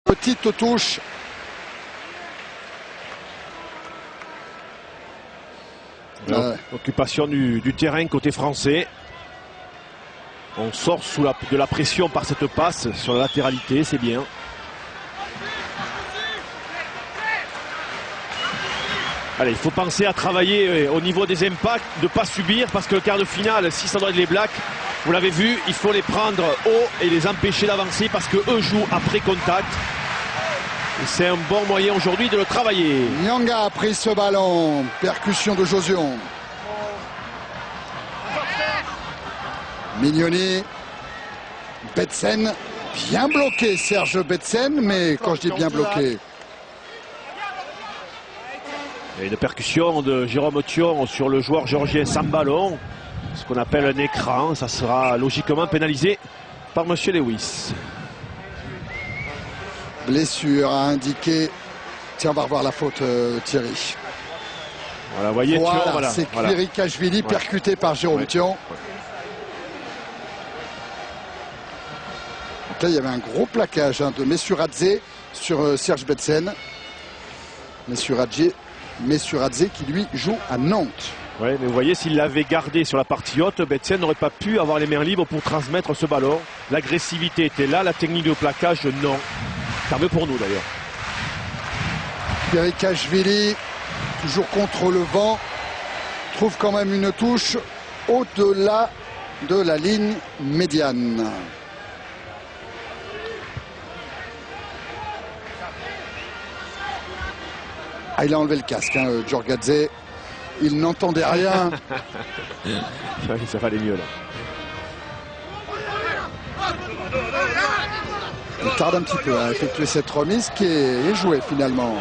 Petite touche. Occupation du terrain côté français. On sort de la pression par cette passe sur la latéralité, c'est bien. Allez, il faut penser à travailler au niveau des impacts, de ne pas subir, parce que le quart de finale, si ça doit être les Blacks, vous l'avez vu, il faut les prendre haut et les empêcher d'avancer parce qu'eux jouent après contact. C'est un bon moyen aujourd'hui de le travailler. Nyanga a pris ce ballon. Percussion de Josion. Mignoni. Betsen. Bien bloqué, Serge Betsen, mais quand je dis bien bloqué. Et une percussion de Jérôme Thion sur le joueur géorgien sans ballon. Ce qu'on appelle un écran. Ça sera logiquement pénalisé par M. Lewis. Blessure à indiquer. Tiens, on va revoir la faute, Thierry. Voilà, voyez, voilà, c'est Kvirikashvili percuté par Jérôme Thion. Donc là, il y avait un gros plaquage de Messuradze sur Serge Betsen. Messuradze qui lui joue à Nantes. Oui, mais vous voyez, s'il l'avait gardé sur la partie haute, Betsen n'aurait pas pu avoir les mains libres pour transmettre ce ballon. L'agressivité était là, la technique de plaquage, non. Tant mieux pour nous d'ailleurs. Kvirikashvili, toujours contre le vent, trouve quand même une touche au-delà de la ligne médiane. Ah, il a enlevé le casque, Djorgadze. Il n'entendait rien. Ça va aller mieux là. Il tarde un petit peu à effectuer cette remise qui est jouée finalement.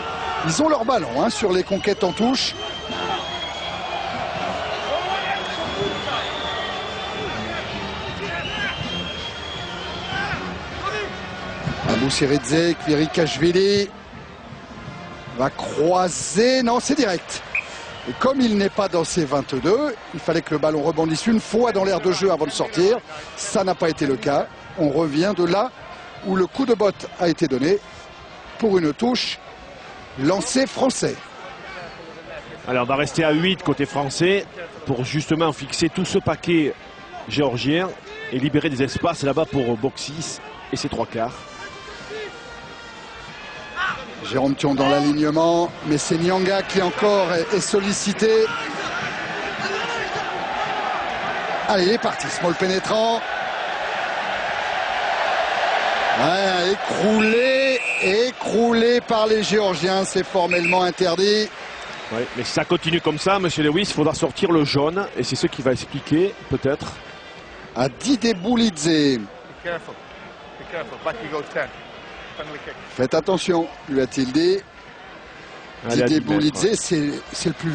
Ils ont leur ballon sur les conquêtes en touche. Abousiridze, Kvirikashvili va croiser. Non, c'est direct. Et comme il n'est pas dans ses 22, il fallait que le ballon rebondisse une fois dans l'aire de jeu avant de sortir. Ça n'a pas été le cas. On revient de là où le coup de botte a été donné pour une touche lancée français. Alors on va rester à 8 côté français pour justement fixer tout ce paquet géorgien et libérer des espaces là-bas pour Boxis et ses trois quarts. Jérôme Thion dans l'alignement, mais c'est Nyanga qui encore est sollicité. Allez, il est parti, small pénétrant. Ouais, écroulé par les Géorgiens, c'est formellement interdit. Oui, mais si ça continue comme ça, M. Lewis, il faudra sortir le jaune, et c'est ce qui va expliquer, peut-être. À Dide Boulidze. Faites attention, lui a-t-il dit. Dide Boulidze, c'est le plus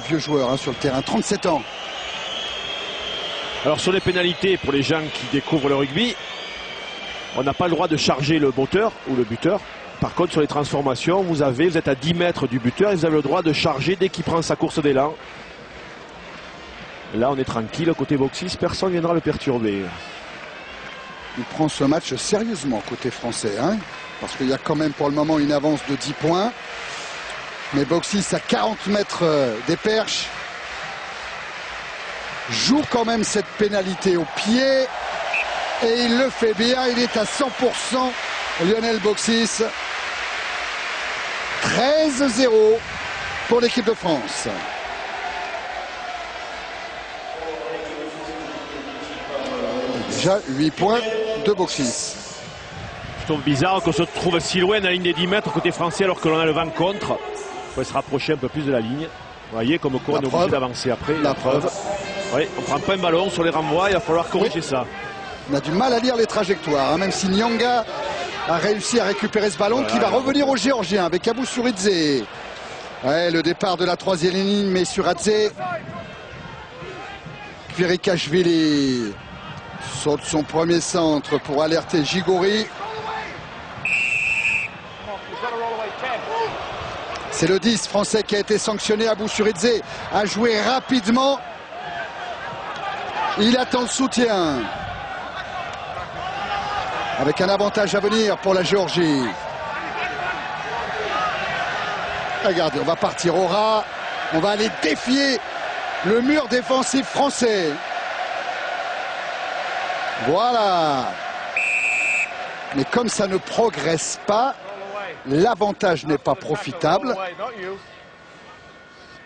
vieux joueur sur le terrain, 37 ans. Alors sur les pénalités, pour les gens qui découvrent le rugby, on n'a pas le droit de charger le botteur ou le buteur. Par contre, sur les transformations, vous êtes à 10 mètres du buteur et vous avez le droit de charger dès qu'il prend sa course d'élan. Là, on est tranquille. Côté Boxis, personne ne viendra le perturber. Il prend ce match sérieusement côté français. Parce qu'il y a quand même pour le moment une avance de 10 points. Mais Boxis à 40 mètres des perches joue quand même cette pénalité au pied. Et il le fait bien, il est à 100%, Lionel Boxis. 13-0 pour l'équipe de France. Déjà 8 points de Boxis. Je trouve bizarre qu'on se trouve si loin à la ligne des 10 mètres côté français alors que l'on a le vent contre. Il faut se rapprocher un peu plus de la ligne. Vous voyez comme quoi on est obligé d'avancer après. La preuve. Oui, on ne prend pas un ballon sur les renvois, il va falloir corriger ça. On a du mal à lire les trajectoires, même si Nyanga a réussi à récupérer ce ballon qui va revenir aux Géorgiens avec Abousiridze. Ouais, le départ de la troisième ligne, mais Messuradze. Kvirikashvili saute son premier centre pour alerter Gigori. C'est le 10 français qui a été sanctionné. Abousiridze a joué rapidement. Il attend le soutien. Avec un avantage à venir pour la Géorgie. Regardez, on va partir au ras. On va aller défier le mur défensif français. Voilà. Mais comme ça ne progresse pas, l'avantage n'est pas profitable.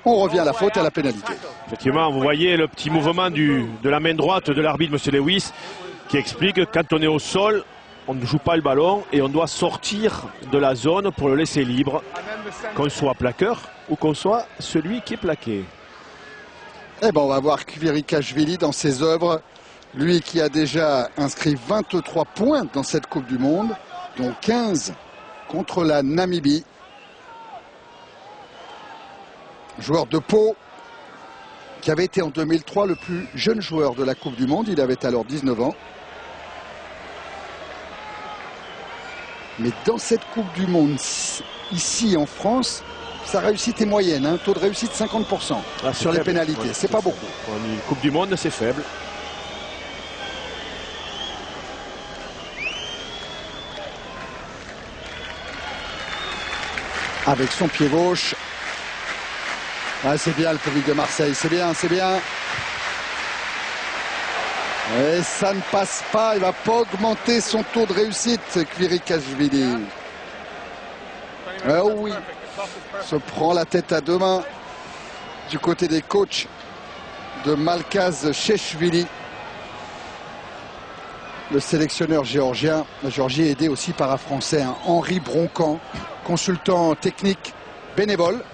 On revient à la faute et à la pénalité. Effectivement, vous voyez le petit mouvement de la main droite de l'arbitre, M. Lewis, qui explique que quand on est au sol, on ne joue pas le ballon et on doit sortir de la zone pour le laisser libre, qu'on soit plaqueur ou qu'on soit celui qui est plaqué. Eh ben, on va voir Kvirikashvili dans ses œuvres. Lui qui a déjà inscrit 23 points dans cette Coupe du Monde, dont 15 contre la Namibie. Joueur de Pau, qui avait été en 2003 le plus jeune joueur de la Coupe du Monde. Il avait alors 19 ans. Mais dans cette Coupe du Monde, ici en France, sa réussite est moyenne. Un taux de réussite 50% sur les pénalités. C'est pas beaucoup. Une Coupe du Monde, c'est faible. Avec son pied gauche. Ah, c'est bien le public de Marseille, c'est bien, c'est bien. Et ça ne passe pas, il va pas augmenter son taux de réussite, Kvirikashvili. Oh oui, se prend la tête à deux mains du côté des coachs de Malkaz Chechvili. Le sélectionneur géorgien. La Géorgie est aidée aussi par un Français, hein, Henri Broncan, consultant technique bénévole.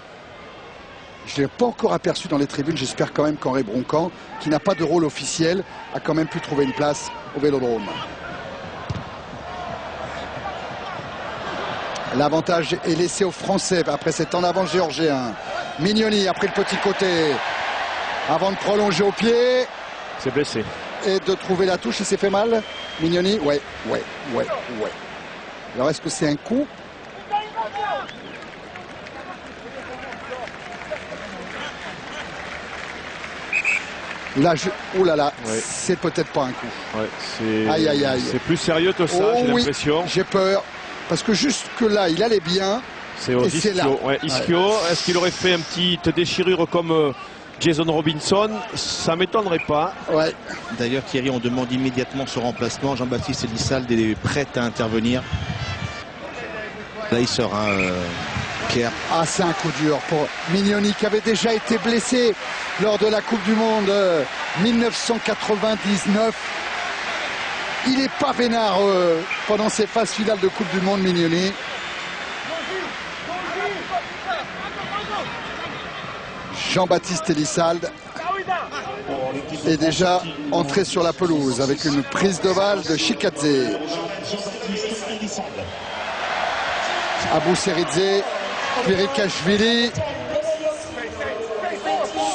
Je ne l'ai pas encore aperçu dans les tribunes. J'espère quand même qu'Henri Broncan, qui n'a pas de rôle officiel, a quand même pu trouver une place au Vélodrome. L'avantage est laissé aux Français après cet en avant géorgien. Mignoni a pris le petit côté avant de prolonger au pied. C'est blessé. Et de trouver la touche. Il s'est fait mal, Mignoni. Ouais. Alors est-ce que c'est un coup? Là, oh là là, ouais. C'est peut-être pas un coup. Ouais, aïe, aïe, aïe. C'est plus sérieux que ça, j'ai l'impression. J'ai peur. Parce que jusque là, il allait bien. C'est Ischio. Ouais, Ischio, ouais. Est-ce qu'il aurait fait une petite déchirure comme Jason Robinson? Ça m'étonnerait pas. Ouais. D'ailleurs, Thierry, on demande immédiatement son remplacement. Jean-Baptiste Elissalde est prêt à intervenir. Là, il sort, Pierre. Ah, c'est un coup dur pour Mignoni, qui avait déjà été blessé lors de la Coupe du Monde 1999. Il n'est pas vénard pendant ces phases finales de Coupe du Monde, Mignoni. Jean-Baptiste Elissalde est déjà entré sur la pelouse avec une prise de balle de Chikadze. Abou Seridze, Kvirikashvili.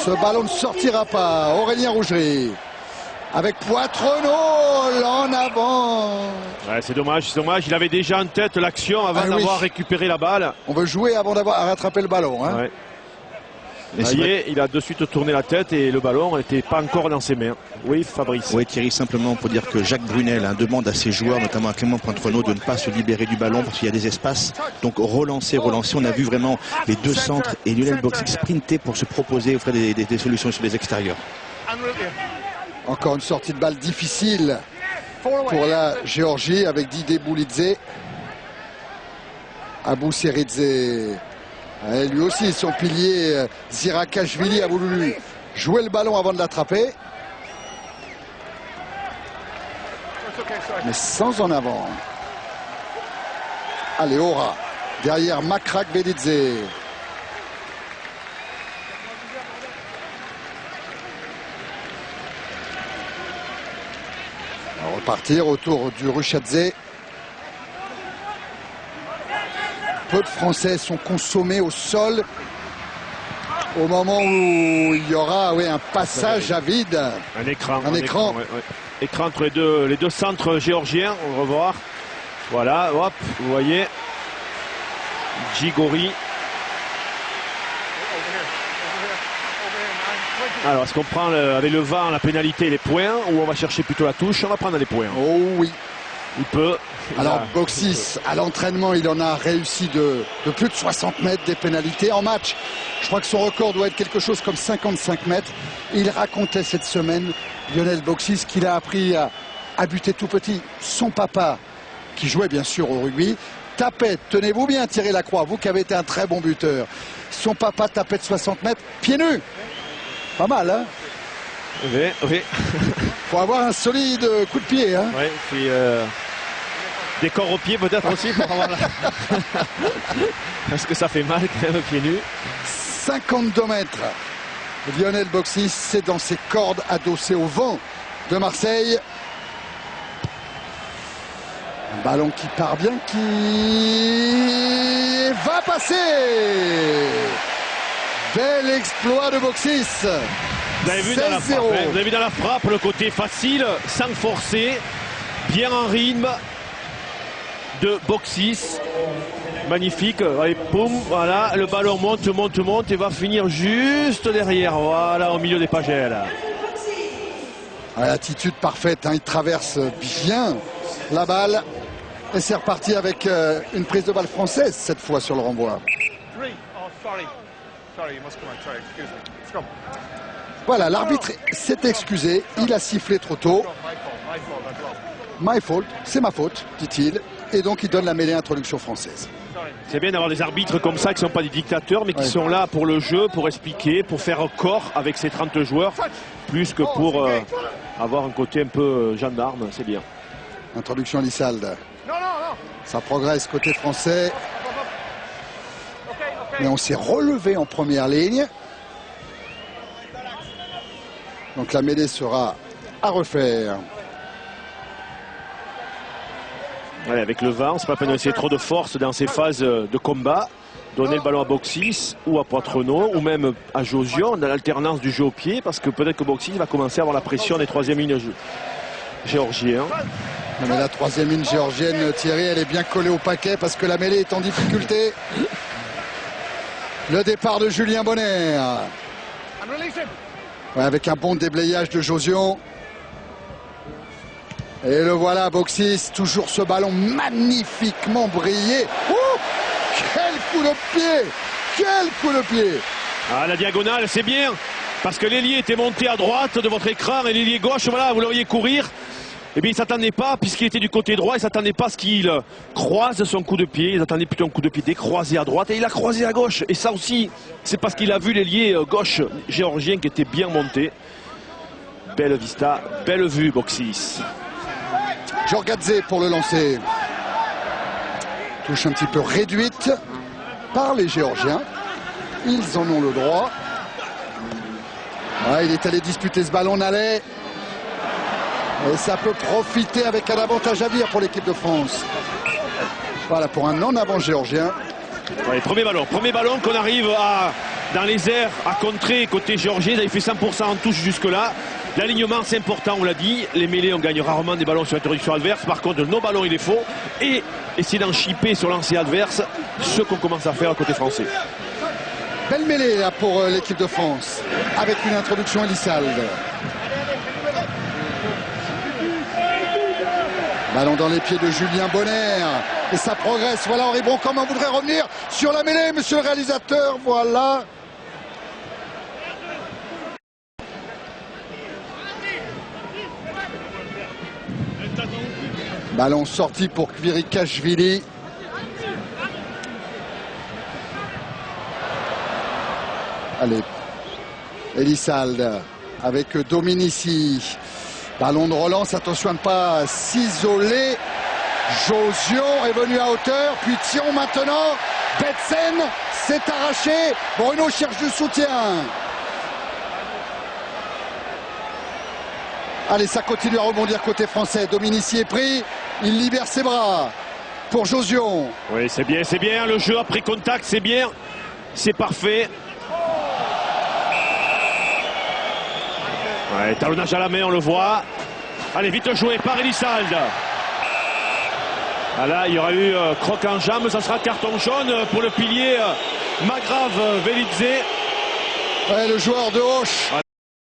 Ce ballon ne sortira pas. Aurélien Rougerie avec Poitrenol en avant. Ouais, c'est dommage, c'est dommage. Il avait déjà en tête l'action avant d'avoir récupéré la balle. On veut jouer avant d'avoir à rattraper le ballon. Hein. Ouais. Il a de suite tourné la tête et le ballon n'était pas encore dans ses mains. Oui, Fabrice. Oui, Thierry, simplement pour dire que Jacques Brunel demande à ses joueurs, notamment à Clément Poitrenol, de ne pas se libérer du ballon parce qu'il y a des espaces. Donc relancer. On a vu vraiment les deux centres et Lionel Boxic sprinter pour se proposer, offrir des solutions sur les extérieurs. Encore une sortie de balle difficile pour la Géorgie avec Didier Boulidze. Abou Seridze. Et lui aussi, son pilier Zirakashvili a voulu jouer le ballon avant de l'attraper. Mais sans en avant. Allez, Ora. Derrière Makrak Velidze. On va repartir autour du Ruchadze. Peu de Français sont consommés au sol au moment où il y aura un passage à vide. Un écran. Ouais. Écran entre les deux centres géorgiens. On va revoir. Voilà, hop, vous voyez. Djigori. Alors, est-ce qu'on prend avec le VAR la pénalité et les points ou on va chercher plutôt la touche? On va prendre les points. Oh oui. Il peut. Alors Boxis, à l'entraînement, il en a réussi de plus de 60 mètres des pénalités en match. Je crois que son record doit être quelque chose comme 55 mètres. Il racontait cette semaine, Lionel Boxis, qu'il a appris à buter tout petit. Son papa, qui jouait bien sûr au rugby, tapait, tenez-vous bien Thierry Lacroix, vous qui avez été un très bon buteur. Son papa tapait de 60 mètres, pieds nus. Pas mal, hein? Oui, oui. Faut avoir un solide coup de pied, hein? Oui, puis des corps aux pieds peut-être aussi pour avoir la... Parce que ça fait mal quand même, pieds nus. 52 mètres. Lionel Boxis, c'est dans ses cordes adossées au vent de Marseille. Un ballon qui part bien, qui va passer. Bel exploit de Boxis. Vous avez vu dans la frappe, hein, vous avez vu dans la frappe le côté facile, sans forcer, bien en rythme de Boxis. Magnifique, allez, poum, voilà, le ballon monte, monte, monte et va finir juste derrière, voilà, au milieu des pagelles. L'attitude parfaite, hein, il traverse bien la balle et c'est reparti avec une prise de balle française cette fois sur le renvoi. Voilà, l'arbitre s'est excusé, il a sifflé trop tôt. My fault, c'est ma faute, dit-il, et donc il donne la mêlée introduction française. C'est bien d'avoir des arbitres comme ça qui ne sont pas des dictateurs mais qui sont là pour le jeu, pour expliquer, pour faire corps avec ces 30 joueurs, plus que pour avoir un côté un peu gendarme, c'est bien. Introduction Lissalde. Ça progresse côté français. Mais on s'est relevé en première ligne. Donc la mêlée sera à refaire. Ouais, avec le vent, c'est pas la peine d'essayer trop de force dans ces phases de combat. Donner le ballon à Boxis ou à Poitrenaud ou même à Josion dans l'alternance du jeu au pied parce que peut-être que Boxis va commencer à avoir la pression des troisième lignes géorgiens. Non, mais la troisième ligne géorgienne, Thierry, elle est bien collée au paquet parce que la mêlée est en difficulté. Le départ de Julien Bonner. Ouais, avec un bon déblayage de Josion. Et le voilà, Boxis, toujours ce ballon magnifiquement brillé. Oh, quel coup de pied! Quel coup de pied! Ah, la diagonale, c'est bien, parce que l'ailier était monté à droite de votre écran et l'ailier gauche, voilà, vous l'auriez courir. Eh bien, il ne s'attendait pas, puisqu'il était du côté droit, il ne s'attendait pas à ce qu'il croise son coup de pied. Il attendait plutôt un coup de pied décroisé à droite et il a croisé à gauche. Et ça aussi, c'est parce qu'il a vu l'ailier gauche géorgien qui était bien monté. Belle vista, belle vue, Boxis. Jorgadze pour le lancer. Touche un petit peu réduite par les Géorgiens. Ils en ont le droit. Ouais, il est allé disputer ce ballon, Nallet. Et ça peut profiter avec un avantage à venir pour l'équipe de France. Voilà, pour un en avant géorgien. Ouais, premier ballon qu'on arrive dans les airs à contrer côté géorgien. Ils avaient fait 100% en touche jusque-là. L'alignement, c'est important, on l'a dit. Les mêlées, on gagne rarement des ballons sur interruption adverse. Par contre, nos ballons, il est faux. Et essayer d'en chipper sur lancer adverse, ce qu'on commence à faire à côté français. Belle mêlée là, pour l'équipe de France, avec une introduction Elissalde. Ballon dans les pieds de Julien Bonner. Et ça progresse. Voilà, Henri Broncorman voudrait revenir sur la mêlée, monsieur le réalisateur. Voilà. Ballon sorti pour Kvirikashvili. Allez, Elissalde avec Dominici. Ballon de relance, attention à ne pas s'isoler. Josion est venu à hauteur, puis Thion maintenant. Betsen s'est arraché. Bruno cherche du soutien. Allez, ça continue à rebondir côté français. Dominici est pris, il libère ses bras pour Josion. Oui, c'est bien, le jeu après contact, c'est bien, c'est parfait. Ouais, talonnage à la main, on le voit. Allez, vite joué par Elissalde. Voilà, il y aura eu croc en jambe, ça sera carton jaune pour le pilier Magrav Velidze. Ouais, le joueur de Auch.